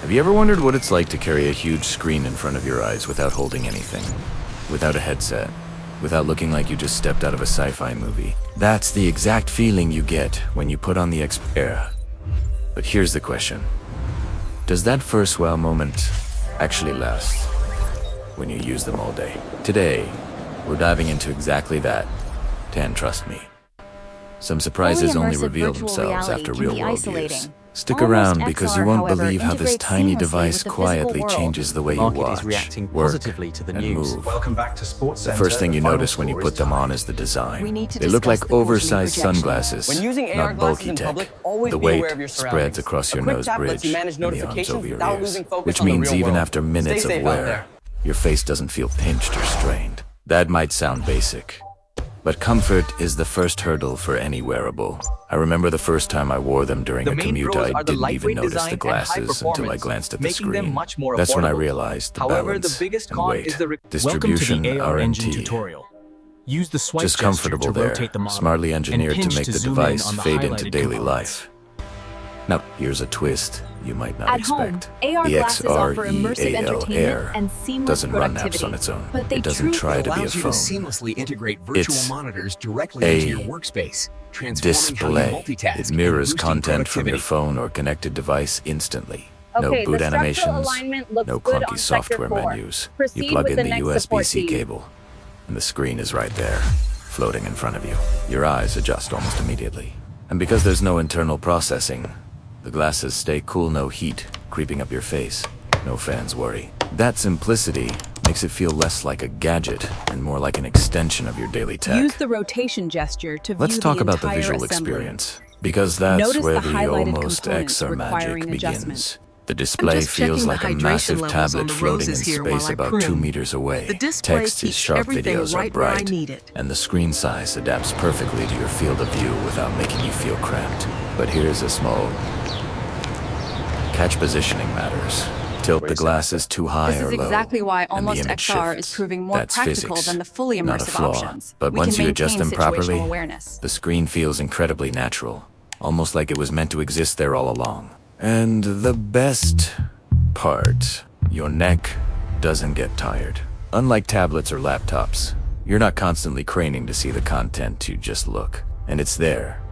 Have you ever wondered what it's like to carry a huge screen in front of your eyes without holding anything? Without a headset? Without looking like you just stepped out of a sci-fi movie? That's the exact feeling you get when you put on the Xreal Air. But here's the question. Does that first wow moment actually last when you use them all day? Today, we're diving into exactly that. And trust me, some surprises only reveal themselves after real-world use. Stick around because you won't believe how this tiny device quietly changes the way you watch, work, and move. Welcome back to Sports The Center. first thing you notice when you put them on is the design. They look like oversized sunglasses, not bulky tech. The weight spreads across your nose bridge and the arms over your ears, which means even after minutes of wear, your face doesn't feel pinched or strained. That might sound basic, but comfort is the first hurdle for any wearable. I remember the first time I wore them during a commute, I didn't even notice the glasses until I glanced at the screen. That's when I realized the balance and weight, distribution, R&T. Use the swipe Just gesture comfortable to there, rotate the model, smartly engineered and to pinch make to the zoom in device on the fade into highlighted daily components. life. Now, here's a twist you might not At home, expect. AR The glasses offer immersive Xreal entertainment Air and seamless doesn't run apps productivity, on its own. but they It doesn't truly try to be a allows you to phone. seamlessly integrate virtual It's monitors directly into your workspace, transforming how you display. multitask It and mirrors boosting content from your productivity. phone or connected device instantly. No Okay, boot the structural animations, alignment looks no good clunky on Sector software 4. menus. Proceed You plug with in the the next support USB-C key. cable, and the screen is right there, floating in front of you. Your eyes adjust almost immediately. And because there's no internal processing, the glasses stay cool, no heat creeping up your face. No fans worry. That simplicity makes it feel less like a gadget and more like an extension of your daily tech. Use the rotation gesture to view Let's talk the about the entire visual assembly. experience, because that's Notice where the the highlighted almost components XR requiring magic adjustment. begins. The display just checking feels the like a hydration massive levels on tablet the floating in roses here space while I about 2 prune. meters away. The display Text is keeps sharp, everything videos are right where I bright, need it. and the screen size adapts perfectly to your field of view without making you feel cramped. But here's a small catch: positioning matters. Tilt the glasses too high This or is low, exactly why and the Almost image XR shifts. is proving more That's practical physics, than the fully not a immersive flaw. options. But We once can you adjust them maintain situational properly, awareness. the screen feels incredibly natural, almost like it was meant to exist there all along. And the best part, your neck doesn't get tired. Unlike tablets or laptops, you're not constantly craning to see the content, you just look, and it's there.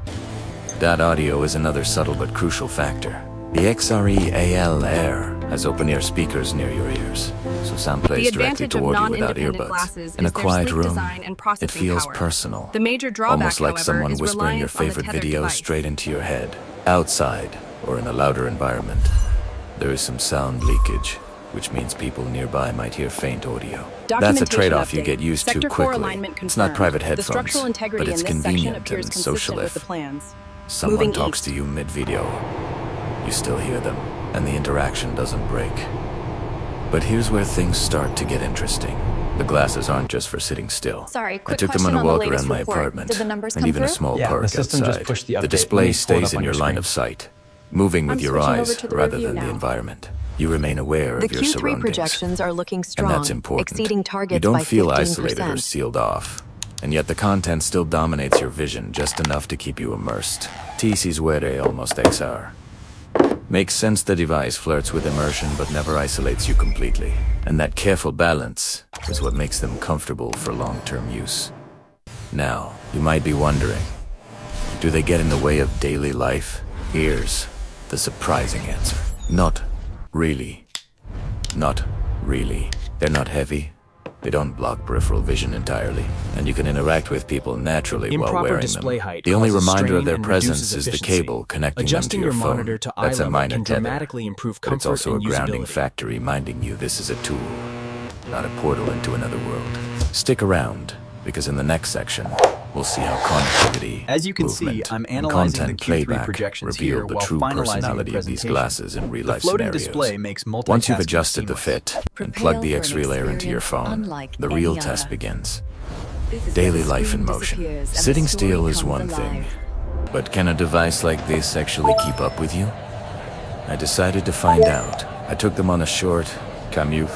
That audio is another subtle but crucial factor. The Xreal Air has open-ear speakers near your ears, so sound plays The directly advantage of toward you without non-independent earbuds. glasses In a is their quiet sleek room, design and it processing feels power. personal. The major drawback, Almost like however, someone is whispering your reliance on the favorite tethered video device. straight into your head. Outside, or in a louder environment, there is some sound leakage, which means people nearby might hear faint audio. That's a Documentation trade-off you update. get used Sector to 4 quickly. alignment It's not confirmed. private The headphones, structural integrity but it's in this section convenient appears and consistent social with the if plans. someone Moving talks east. to you mid-video. You still hear them, and the interaction doesn't break. But here's where things start to get interesting. The glasses aren't just for sitting still. Sorry, I quick took them question on a on the walk latest around my report. apartment, Did the numbers and come even a through? small Yeah, park the system just outside. pushed the update. Let display me pull it stays up in on your your line screen. of sight, moving with I'm your switching over eyes to the rather review than the now. environment. You remain aware The of your Q3 surroundings. projections are looking strong, And that's important. exceeding targets you don't by feel 15%. isolated or sealed off. And yet the content still dominates your vision just enough to keep you immersed. TC's Wearable Almost XR. Makes sense the device flirts with immersion but never isolates you completely. And that careful balance is what makes them comfortable for long-term use. Now, you might be wondering, do they get in the way of daily life? Here's the surprising answer. Not really. Not really. They're not heavy. They don't block peripheral vision entirely, and you can interact with people naturally while Improper wearing display them. height The only causes reminder of strain their and presence reduces is the efficiency. cable connecting Adjusting them to your your phone. monitor to eye That's a level minor can tether, dramatically improve but it's comfort also a and grounding usability. factor reminding you this is a tool, not a portal into another world. Stick around, because in the next section, we'll see how connectivity, As you can see, movement, I'm and analyzing content the Q3 playback projections reveal here the while true finalizing the personality of these presentation. glasses in The real-life floating scenarios. display makes multitasking Once you've adjusted the seamless. fit and plugged the Xreal Air into your phone, the real test begins. Daily life in motion. Sitting still is one thing, but can a device like this actually keep up with you? I decided to find out. I took them on a short commute,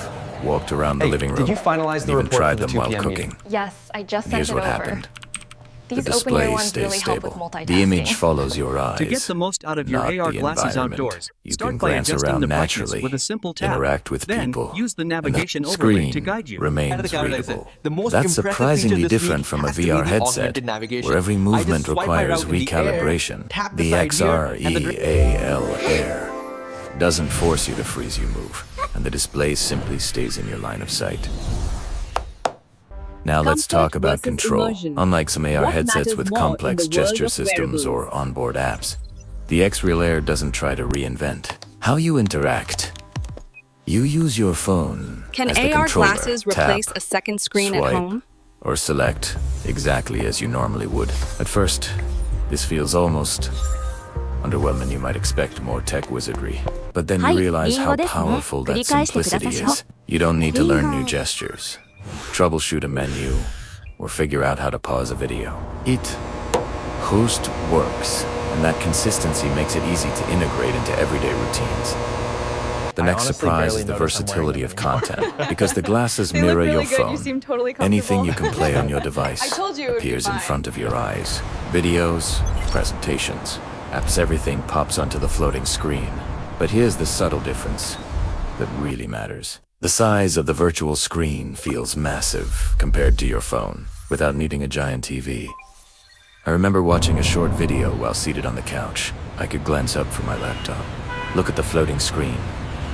walked around the living room, Did you finalize and the even report tried for the them 2 while p.m. cooking. meeting? Yes, I just And sent here's it what over. happened. The These open-ear display ones stays really help with stable. multitasking. The image follows your eyes. To get the most out of your not AR the glasses environment. outdoors, You start can by glance adjusting around the brightness naturally, with a simple tap. interact with Then people, use the and navigation the overlay screen to guide you. remains readable. The most That's impressive surprisingly feature this different week from a has to be VR the headset, augmented navigation. where every I just movement swipe my requires route in the air, recalibration. tap The the side here, and Xreal Air doesn't force you to freeze your move, and the display simply stays in your line of sight. Now let's talk about control. Unlike some AR headsets with complex gesture systems or onboard apps, the Xreal Air doesn't try to reinvent how you interact. You use your phone Can as the AR controller. glasses replace Tap, a second screen swipe, at home? or select exactly as you normally would. At first, this feels almost underwhelming. You might expect more tech wizardry. But then you realize how powerful that simplicity is. You don't need to learn new gestures, troubleshoot a menu, or figure out how to pause a video. It just works, and that consistency makes it easy to integrate into everyday routines. The next surprise is the versatility of content, because the glasses mirror your phone. Anything you can play on your device appears in front of your eyes. Videos, presentations, apps, everything pops onto the floating screen. But here's the subtle difference that really matters. The size of the virtual screen feels massive compared to your phone, without needing a giant TV. I remember watching a short video while seated on the couch. I could glance up from my laptop, look at the floating screen,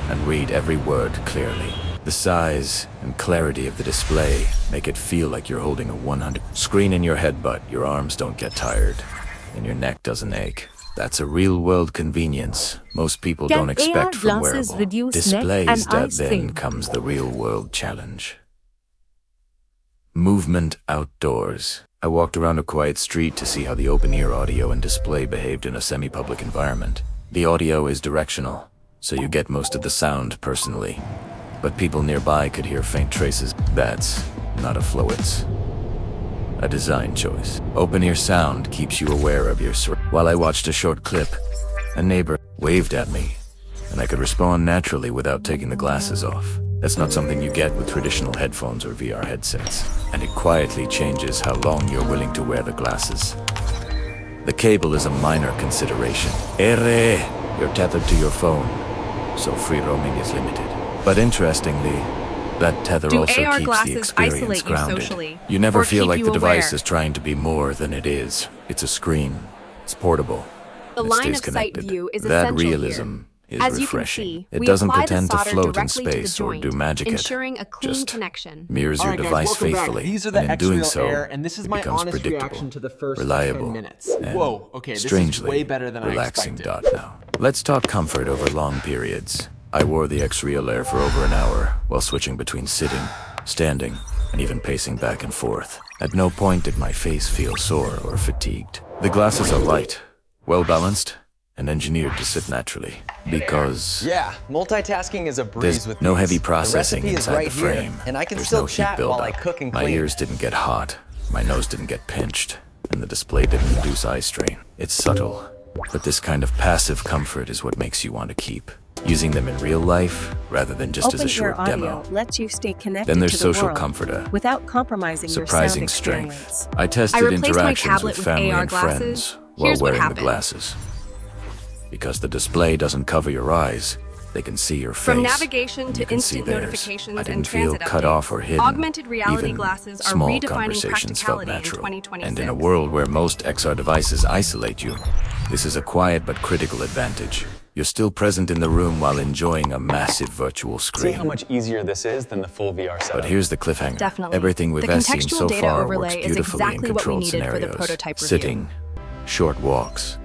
and read every word clearly. The size and clarity of the display make it feel like you're holding a 100 screen in your head, but your arms don't get tired, and your neck doesn't ache. That's a real-world convenience most people don't expect from Wearable displays. That then comes the real-world challenge. Movement outdoors. I walked around a quiet street to see how the open-ear audio and display behaved in a semi-public environment. The audio is directional, so you get most of the sound personally. But people nearby could hear faint traces. That's not a flow, it's a design choice. Open-ear sound keeps you aware of your surroundings. While I watched a short clip, a neighbor waved at me, and I could respond naturally without taking the glasses off. That's not something you get with traditional headphones or VR headsets, and it quietly changes how long you're willing to wear the glasses. The cable is a minor consideration. You're tethered to your phone, so free roaming is limited. But interestingly, that tether also AR keeps the glasses experience isolate you grounded. socially, You never or feel keep like you the device aware? is trying to be more than it is. It's a screen. It's portable. The and it line stays of sight connected. view is that essential realism here. is As you can refreshing. see, It we doesn't apply the pretend to solder float in directly to the space or joint, do magic. ensuring a clean just connection. mirrors your Alright, guys, device welcome back. faithfully, These are the and in doing Xreal so, Air, and this is it my becomes honest predictable, reaction to the first reliable, 10 minutes. and Whoa, okay, this is strangely way better than I relaxing. expected. Now, let's talk comfort over long periods. I wore the Xreal Air for over an hour while switching between sitting, standing, and even pacing back and forth. At no point did my face feel sore or fatigued. The glasses are light, well-balanced, and engineered to sit naturally, because yeah, multitasking is a breeze there's with no these. heavy The processing recipe is inside right the frame. here, and I can There's still no heat chat while I buildup. cook and My clean. ears didn't get hot, my nose didn't get pinched, and the display didn't induce eye strain. It's subtle, but this kind of passive comfort is what makes you want to keep using them in real life rather than just as a short Open-ear demo. audio lets you stay connected Then there's to the social world comfort, without compromising your surprising sound strength. experience. I tested replaced my interactions tablet with with family AR and glasses. friends while Here's what wearing the happened. glasses. Because the display doesn't cover your eyes, they can see your face. From navigation and to you can see instant theirs. notifications I and didn't feel transit cut updates, off or hidden. augmented reality Even glasses are small redefining conversations felt practicality in natural. 2026. And in a world where most XR devices isolate you, this is a quiet but critical advantage. You're still present in the room while enjoying a massive virtual See screen. how much easier this is than the full VR setup. But here's the cliffhanger. Definitely. Everything we've The seen contextual so data far overlay works is beautifully exactly in what we controlled needed for the scenarios. prototype review. Sitting, short walks,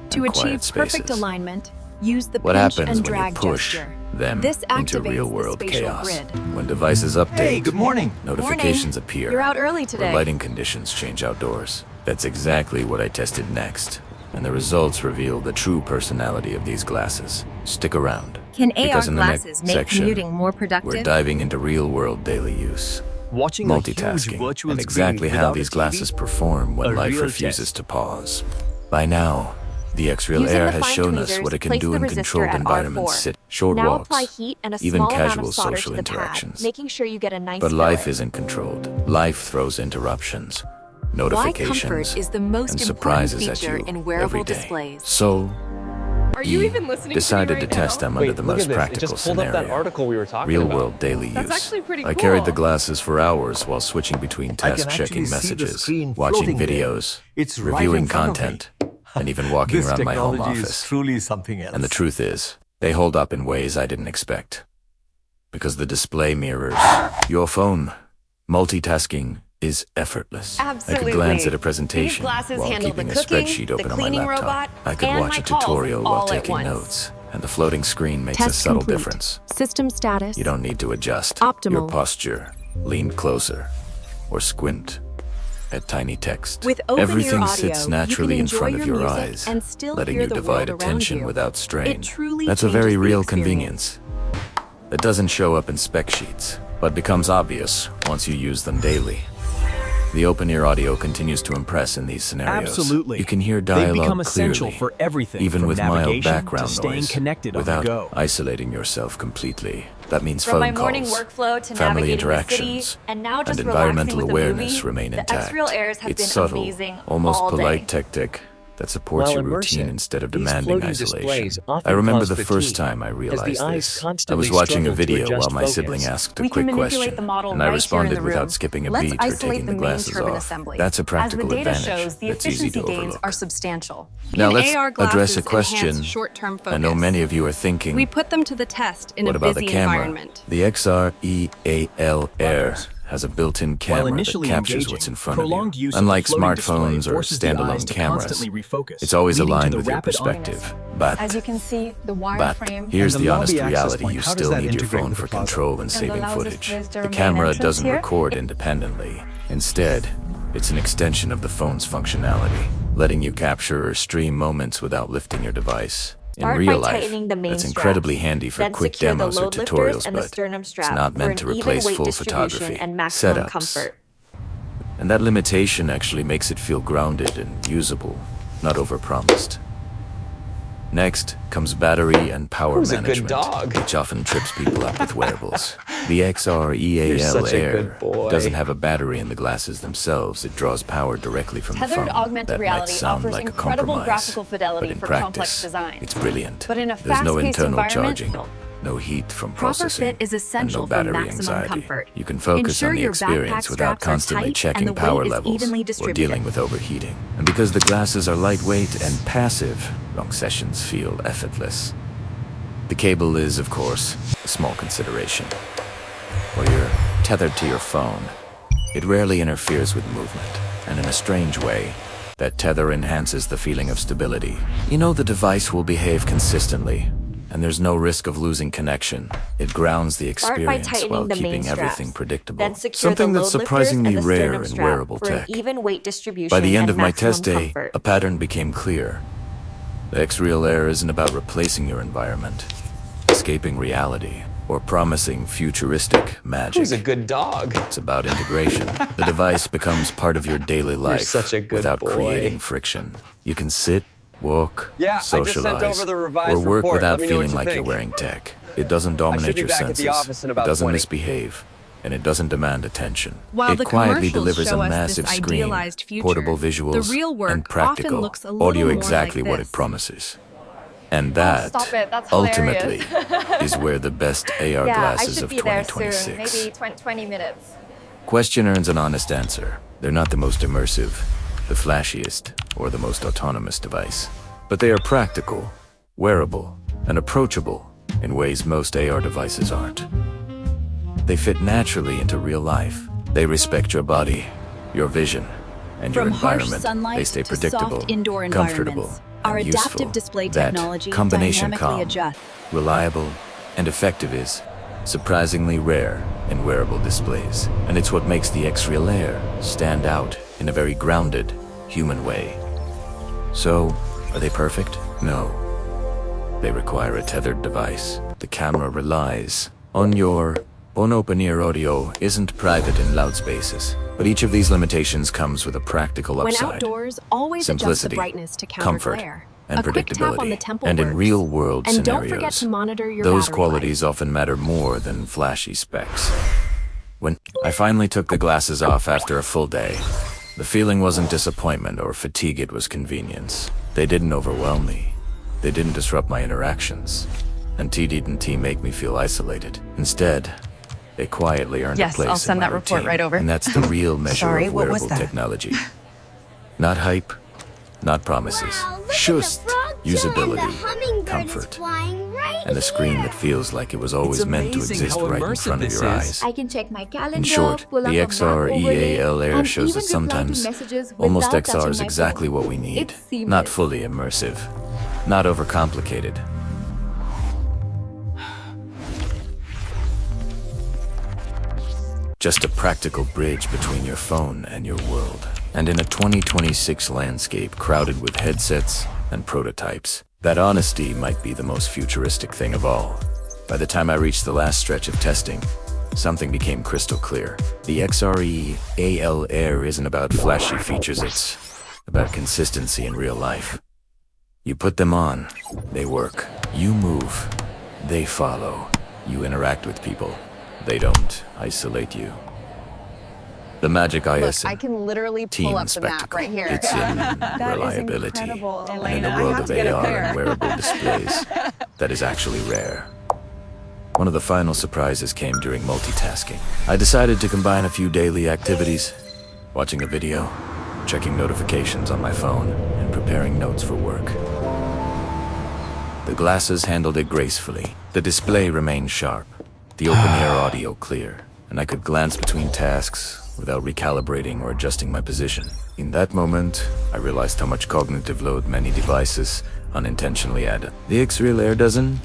To and quiet achieve perfect spaces. alignment, use the What pinch happens and when you drag push gesture. them This into activates real-world the spatial chaos? grid. When devices update, Hey, good morning. notifications appear. You're out early today. Or lighting conditions change outdoors. That's exactly what I tested next. And the results reveal the true personality of these glasses. Stick around. Can AR because in the next glasses make section, commuting more we're productive? diving into real-world daily use. Watching a huge Multitasking, virtual and screen exactly how without a these TV? glasses perform when A life real refuses test. to pause. By now, the Xreal Using Air the has fine shown us tweezers, what it can place do the in resistor controlled at environments. R4. Sit, short Now walks, apply heat and a even small amount casual of solder social to the pad, interactions. making sure you get a nice But life filling. isn't controlled. Life throws interruptions. notifications, comfort is the most and important surprises at feature you in wearable every day. displays. So, Are you even listening decided to me to right test now? them under Wait, the look most at this. It practical just pulled up that scenario. article we were talking Real about. world daily That's use. actually pretty I carried the cool. glasses for hours while switching between tasks, checking messages, watching videos, It's right reviewing in front of me. content, and even walking This around my home technology is office. truly something else. And the truth is, they hold up in ways I didn't expect. Because the display mirrors your phone. Multitasking is effortless. I Absolutely. could glance at a presentation These glasses while handle keeping the a cooking, spreadsheet the open on my cleaning laptop. robot, I could and watch my a calls tutorial while all at taking once. notes, and the floating screen makes a Test subtle complete. difference. System status. You don't need to adjust Optimal. your posture, lean closer, or squint at tiny text. With open-ear Everything audio, sits you naturally can in enjoy front of your your music eyes, and still letting hear you the divide world around attention you. without strain. It truly That's a changes very the real experience. convenience. That doesn't show up in spec sheets, but becomes obvious once you use them daily. The open-ear audio continues to impress in these scenarios. Absolutely. You can hear They've dialogue become essential clearly, for everything, even from with mild navigation background to staying noise, connected on without the go. isolating yourself completely. That means From phone my calls, morning workflow to family navigating the city, interactions, and now just and relaxing environmental with a awareness movie, remain the intact. Xreal Airs have It's been subtle, amazing almost all polite day. tech that supports While your routine immersive, instead of these demanding floating isolation. displays often I remember cause the first fatigue, time I as the realized eyes this. I constantly was watching a struggle to video adjust while my focus. sibling asked a We quick can manipulate question, the model and I right here in responded the without room. skipping a Let's beat or isolate taking the the main glasses turbine off. assembly. That's a As the practical data advantage shows, the that's easy efficiency to gains overlook. are substantial. Now And let's AR address glasses a question enhance short-term I know focus. many of you are thinking. We put them to the test in What a about busy the camera? environment. The Xreal Air has a built-in camera that initially captures engaging, what's in front of prolonged you. use of Unlike the floating display smartphones or forces the eyes standalone to cameras, constantly refocus, it's always leading to aligned the with your rapid perspective. But As you can see, the But wireframe here's And the the honest lobby access reality, point, you how does still that need your integrate phone with the for plaza? control and saving allows us footage. to use the The main camera entrance doesn't here. record independently. Instead, it's an extension of the phone's functionality, letting you capture or stream moments without lifting your device. In Start real by life, tightening the main it's straps. incredibly handy for Then quick secure the demos or load lifters tutorials, and the but sternum it's strap not for meant an to even replace weight full distribution photography and maximum setups. comfort. And that limitation actually makes it feel grounded and usable, not overpromised. Next comes battery and power Who's a good management, dog? which often trips people up with wearables. The You're Xreal such a Air good boy. doesn't have a battery in the glasses themselves. It draws power directly from the Tethered phone. augmented That reality might sound offers like a incredible compromise, graphical fidelity but in for practice, complex designs. it's brilliant. But in a There's no fast-paced internal environment, charging, no heat from Proper processing, fit is essential and for no battery maximum anxiety. comfort. You can focus Ensure on the your experience backpack without straps are constantly tight checking and the power weight is levels evenly or distributed. dealing with overheating. And because the glasses are lightweight and passive, long sessions feel effortless. The cable is, of course, a small consideration. While you're tethered to your phone, it rarely interferes with movement, and in a strange way, that tether enhances the feeling of stability. You know the device will behave consistently, and there's no risk of losing connection. It grounds the Start by experience tightening while the main keeping straps. everything predictable. Then secure Something the that's load lifters surprisingly and the rare sternum in strap wearable for tech. an even weight distribution By the end and of my maximum test day, comfort. a pattern became clear. The Xreal Air isn't about replacing your environment, escaping reality, or promising futuristic magic. Who's a good dog? It's about integration. The device becomes part of your daily life such a good without boy. creating friction. You can sit, walk, Yeah, I just sent socialize, over the revised or work report. without Let me know what feeling you like you're think. wearing tech. It doesn't I dominate should be your back at senses. the office in It about doesn't 20. misbehave. And it doesn't demand attention. While it the quietly commercials delivers show a us massive this screen, idealized future, portable visuals, the real work and practical often looks a little audio more exactly like what this. it promises. And that, stop it. That's ultimately, hilarious. is where the best AR Yeah, I glasses should of be there soon. 2026. Maybe 20 minutes. Question earns an honest answer. They're not the most immersive, the flashiest, or the most autonomous device. But they are practical, wearable, and approachable in ways most AR devices aren't. They fit naturally into real life. They respect your body, your vision, and your From harsh environment. sunlight They stay to predictable, soft indoor comfortable, environments, our and adaptive useful. display That technology combination dynamically calm, adjusts. reliable, and effective is surprisingly rare in wearable displays. And it's what makes the Xreal Air stand out in a very grounded, human way. So, are they perfect? No. They require a tethered device. The camera relies on your own open-ear audio isn't private in loud spaces. But each of these limitations comes with a practical When upside. outdoors, always adjust the Simplicity, brightness to counter comfort, glare. and A quick tap on the predictability. temple And in works. real-world And scenarios, don't forget to monitor your those battery qualities often matter more than flashy specs. When I finally took the glasses off after a full day, The feeling wasn't disappointment or fatigue, it was convenience. They didn't overwhelm me. They didn't disrupt my interactions. And didn't make me feel isolated. Instead, they quietly earned a place I'll send in my that report routine. right over. And that's the real measure Sorry, of what was wearable that? technology. Not hype, not promises. Just usability, comfort, and a screen that feels like it was always It's meant to amazing exist how right in immersive front of this your is. eyes. I can check my calendar, In short, pull up the a map overlay, Xreal Air and shows that even reply to sometimes messages almost without XR touching is my exactly phone. what we need. It's seamless. Not fully immersive, not overcomplicated. Just a practical bridge between your phone and your world. And in a 2026 landscape crowded with headsets and prototypes, that honesty might be the most futuristic thing of all. By the time I reached the last stretch of testing, something became crystal clear. The Xreal Air isn't about flashy features, it's about consistency in real life. You put them on, they work. You move, they follow. You interact with people, they don't isolate you. The magic IS I can literally team pull up the map spectacle. right here. It's in reliability. incredible, And in Elena. a I world have of to get a AR pair. and wearable displays, that is actually rare. One of the final surprises came during multitasking. I decided to combine a few daily activities, watching a video, checking notifications on my phone, and preparing notes for work. The glasses handled it gracefully. The display remained sharp, the open-air audio clear, and I could glance between tasks without recalibrating or adjusting my position. In that moment, I realized how much cognitive load many devices unintentionally add. The Xreal Air doesn't.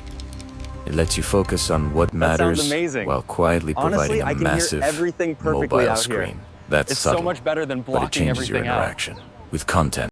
It lets you focus on what That matters sounds amazing. while quietly Honestly, providing I a can hear massive everything perfectly mobile out here. screen. That's It's so subtle, much better than but it blocking changes your everything out. interaction with content.